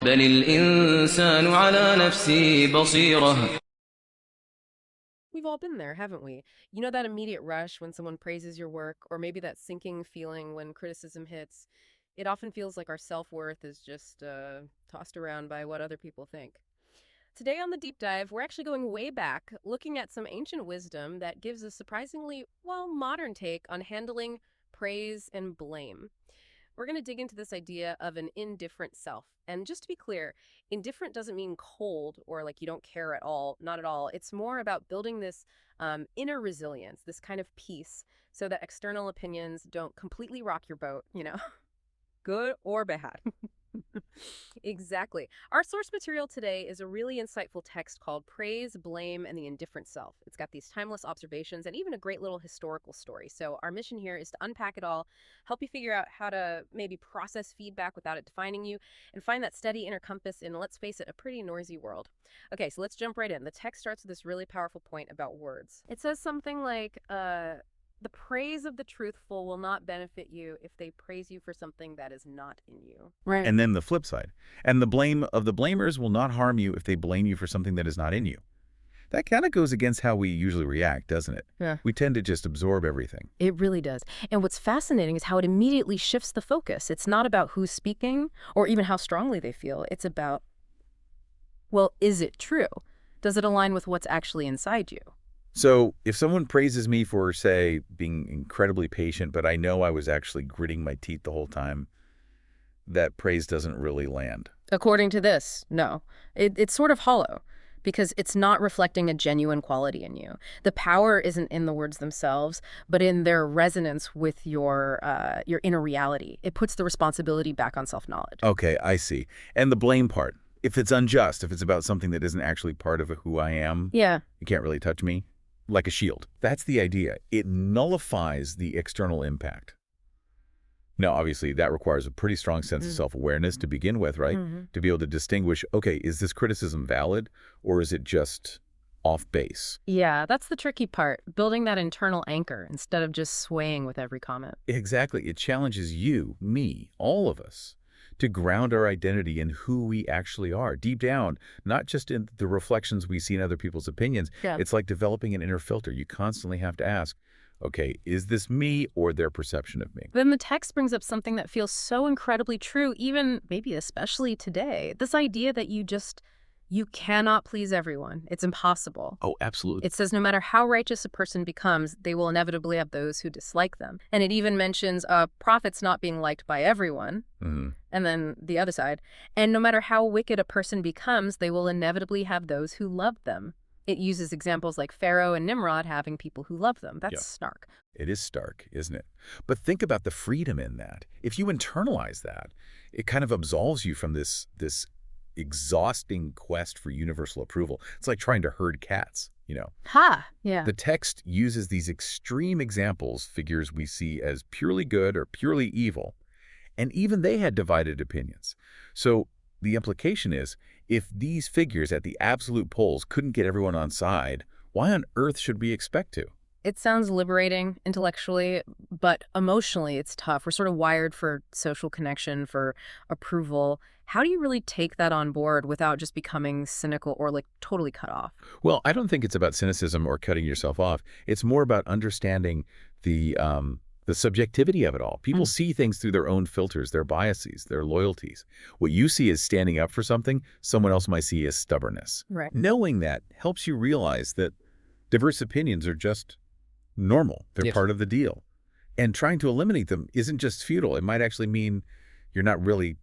بل الإنسان على نفسه بصيرة. We've all been there, haven't we? You know that immediate rush when someone praises your work, or maybe that sinking feeling when criticism hits? It often feels like our self-worth is just tossed around by what other people think. Today on the deep dive, we're actually going way back, looking at some ancient wisdom that gives a surprisingly, well, modern take on handling praise and blame. We're going to dig into this idea of an indifferent self. And just to be clear, indifferent doesn't mean cold or like you don't care at all, not at all. It's more about building this inner resilience, this kind of peace, so that external opinions don't completely rock your boat, good or bad. Exactly. Our source material today is a really insightful text called Praise, Blame, and the Indifferent Self. It's got these timeless observations and even a great little historical story. So our mission here is to unpack it all, help you figure out how to maybe process feedback without it defining you, and find that steady inner compass in, let's face it, a pretty noisy world. Okay, so let's jump right in. The text starts with this really powerful point about words. It says something like, the praise of the truthful will not benefit you if they praise you for something that is not in you. Right. And then the flip side. And the blame of the blamers will not harm you if they blame you for something that is not in you. That kind of goes against how we usually react, doesn't it? Yeah. We tend to just absorb everything. It really does. And what's fascinating is how it immediately shifts the focus. It's not about who's speaking or even how strongly they feel. It's about, well, is it true? Does it align with what's actually inside you? So if someone praises me for, say, being incredibly patient, but I know I was actually gritting my teeth the whole time, that praise doesn't really land. According to this, no. It's sort of hollow because it's not reflecting a genuine quality in you. The power isn't in the words themselves, but in their resonance with your inner reality. It puts the responsibility back on self-knowledge. Okay, I see. And the blame part. If it's unjust, if it's about something that isn't actually part of who I am, Yeah. you can't really touch me. Like a shield. That's the idea. It nullifies the external impact. Now, obviously, that requires a pretty strong sense of self-awareness to begin with, right? To be able to distinguish, okay, is this criticism valid or is it just off base? Yeah, that's the tricky part, building that internal anchor instead of just swaying with every comment. Exactly. It challenges you, me, all of us, to ground our identity in who we actually are, deep down, not just in the reflections we see in other people's opinions. Yeah. It's like developing an inner filter. You constantly have to ask, okay, is this me or their perception of me? Then the text brings up something that feels so incredibly true, even maybe especially today. This idea that you cannot please everyone. It's impossible. Oh, absolutely. It says no matter how righteous a person becomes, they will inevitably have those who dislike them. And it even mentions prophets not being liked by everyone. And then the other side. And no matter how wicked a person becomes, they will inevitably have those who love them. It uses examples like Pharaoh and Nimrod having people who love them. That's stark. It is stark, isn't it? But think about the freedom in that. If you internalize that, it kind of absolves you from this exhausting quest for universal approval. It's like trying to herd cats, Ha! Yeah. The text uses these extreme examples, figures we see as purely good or purely evil, and even they had divided opinions. So the implication is, if these figures at the absolute poles couldn't get everyone on side, why on earth should we expect to? It sounds liberating intellectually, but emotionally it's tough. We're sort of wired for social connection, for approval. How do you really take that on board without just becoming cynical or like totally cut off? Well, I don't think it's about cynicism or cutting yourself off. It's more about understanding the subjectivity of it all. People see things through their own filters, their biases, their loyalties. What you see as standing up for something, someone else might see as stubbornness. Right. Knowing that helps you realize that diverse opinions are just normal. They're part of the deal. And trying to eliminate them isn't just futile. It might actually mean you're not really,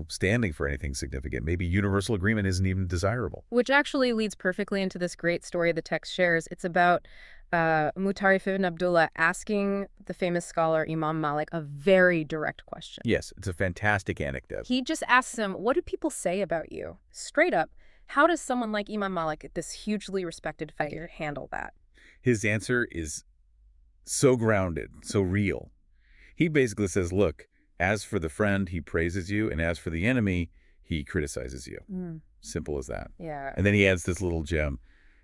standing for anything significant. Maybe universal agreement isn't even desirable. Which actually leads perfectly into this great story the text shares. It's about Mutarrif ibn Abdullah asking the famous scholar Imam Malik a very direct question. Yes, it's a fantastic anecdote. He just asks him, what do people say about you? Straight up, how does someone like Imam Malik, this hugely respected figure, handle that? His answer is so grounded, so real. He basically says, look, as for the friend, he praises you, and as for the enemy, he criticizes you. Simple as that. Yeah. And then he adds this little gem.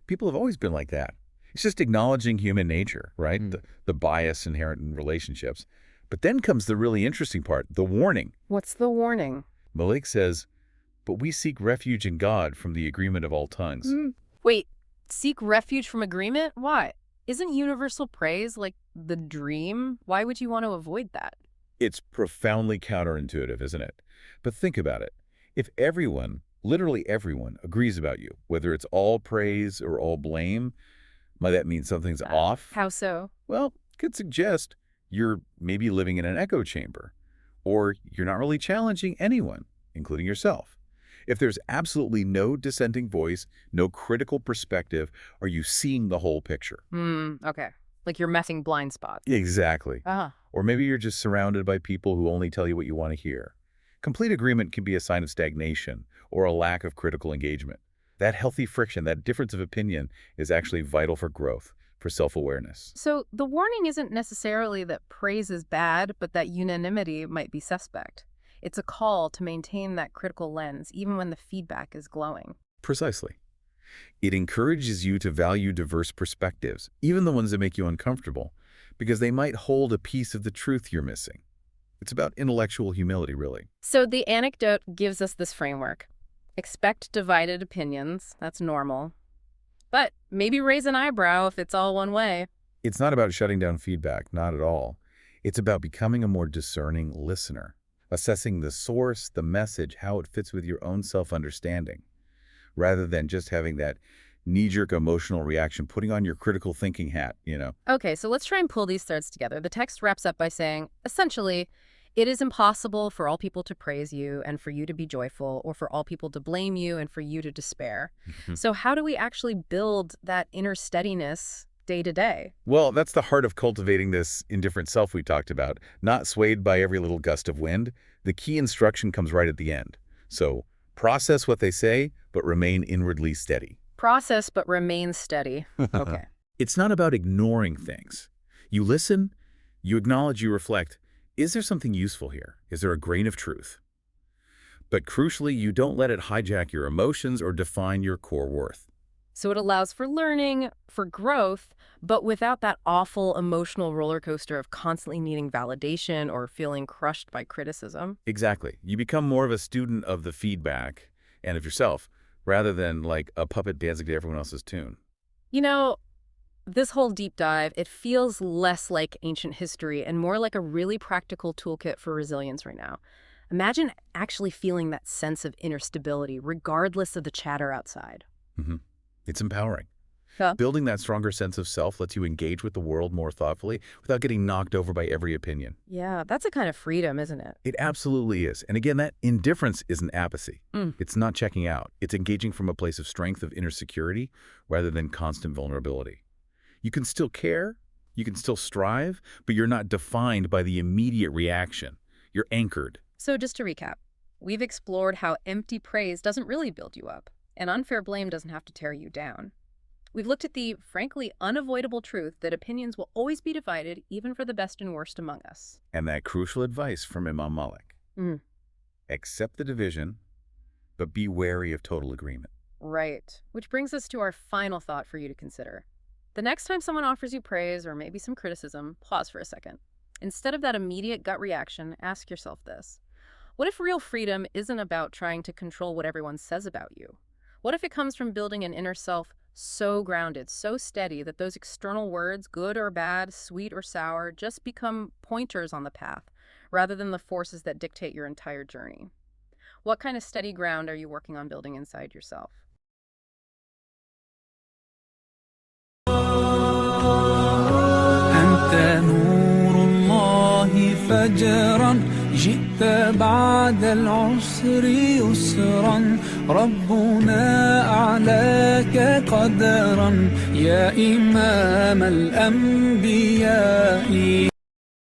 People have always been like that. It's just acknowledging human nature, right? The bias inherent in relationships. But then comes the really interesting part, the warning. What's the warning? Malik says, but we seek refuge in God from the agreement of all tongues. Wait, seek refuge from agreement? Why? Isn't universal praise like the dream? Why would you want to avoid that? It's profoundly counterintuitive, isn't it? But think about it. If everyone, literally everyone, agrees about you, whether it's all praise or all blame, might that mean something's off? How so? Well, could suggest you're maybe living in an echo chamber, or you're not really challenging anyone, including yourself. If there's absolutely no dissenting voice, no critical perspective, are you seeing the whole picture? Okay. Like you're messing blind spots. Exactly. Or maybe you're just surrounded by people who only tell you what you want to hear. Complete agreement can be a sign of stagnation or a lack of critical engagement. That healthy friction, that difference of opinion, is actually vital for growth, for self-awareness. So the warning isn't necessarily that praise is bad, but that unanimity might be suspect. It's a call to maintain that critical lens, even when the feedback is glowing. Precisely. It encourages you to value diverse perspectives, even the ones that make you uncomfortable, because they might hold a piece of the truth you're missing. It's about intellectual humility, really. So the anecdote gives us this framework. Expect divided opinions. That's normal. But maybe raise an eyebrow if it's all one way. It's not about shutting down feedback, not at all. It's about becoming a more discerning listener, assessing the source, the message, how it fits with your own self-understanding, rather than just having that knee-jerk emotional reaction, putting on your critical thinking hat, Okay, so let's try and pull these threads together. The text wraps up by saying, essentially, it is impossible for all people to praise you and for you to be joyful, or for all people to blame you and for you to despair. So how do we actually build that inner steadiness day to day? Well, that's the heart of cultivating this indifferent self we talked about, not swayed by every little gust of wind. The key instruction comes right at the end. So process what they say, but remain inwardly steady. Process but remain steady. Okay. It's not about ignoring things. You listen, you acknowledge, you reflect. Is there something useful here? Is there a grain of truth? But crucially, you don't let it hijack your emotions or define your core worth. So it allows for learning, for growth, but without that awful emotional roller coaster of constantly needing validation or feeling crushed by criticism. Exactly. You become more of a student of the feedback and of yourself, rather than like a puppet dancing to everyone else's tune. You know, this whole deep dive, it feels less like ancient history and more like a really practical toolkit for resilience right now. Imagine actually feeling that sense of inner stability, regardless of the chatter outside. It's empowering. Yeah. Building that stronger sense of self lets you engage with the world more thoughtfully without getting knocked over by every opinion. Yeah, that's a kind of freedom, isn't it? It absolutely is. And again, that indifference isn't apathy. It's not checking out. It's engaging from a place of strength, of inner security, rather than constant vulnerability. You can still care, you can still strive, but you're not defined by the immediate reaction. You're anchored. So just to recap, we've explored how empty praise doesn't really build you up, and unfair blame doesn't have to tear you down. We've looked at the, frankly, unavoidable truth that opinions will always be divided, even for the best and worst among us. And that crucial advice from Imam Malik. Accept the division, but be wary of total agreement. Right. Which brings us to our final thought for you to consider. The next time someone offers you praise or maybe some criticism, pause for a second. Instead of that immediate gut reaction, ask yourself this. What if real freedom isn't about trying to control what everyone says about you? What if it comes from building an inner self so grounded, so steady that those external words, good or bad, sweet or sour, just become pointers on the path, rather than the forces that dictate your entire journey? What kind of steady ground are you working on building inside yourself? أنت نور الله فجرا جئت بعد العسر يسرا ربنا أعلاك قدرا يا إمام الأنبياء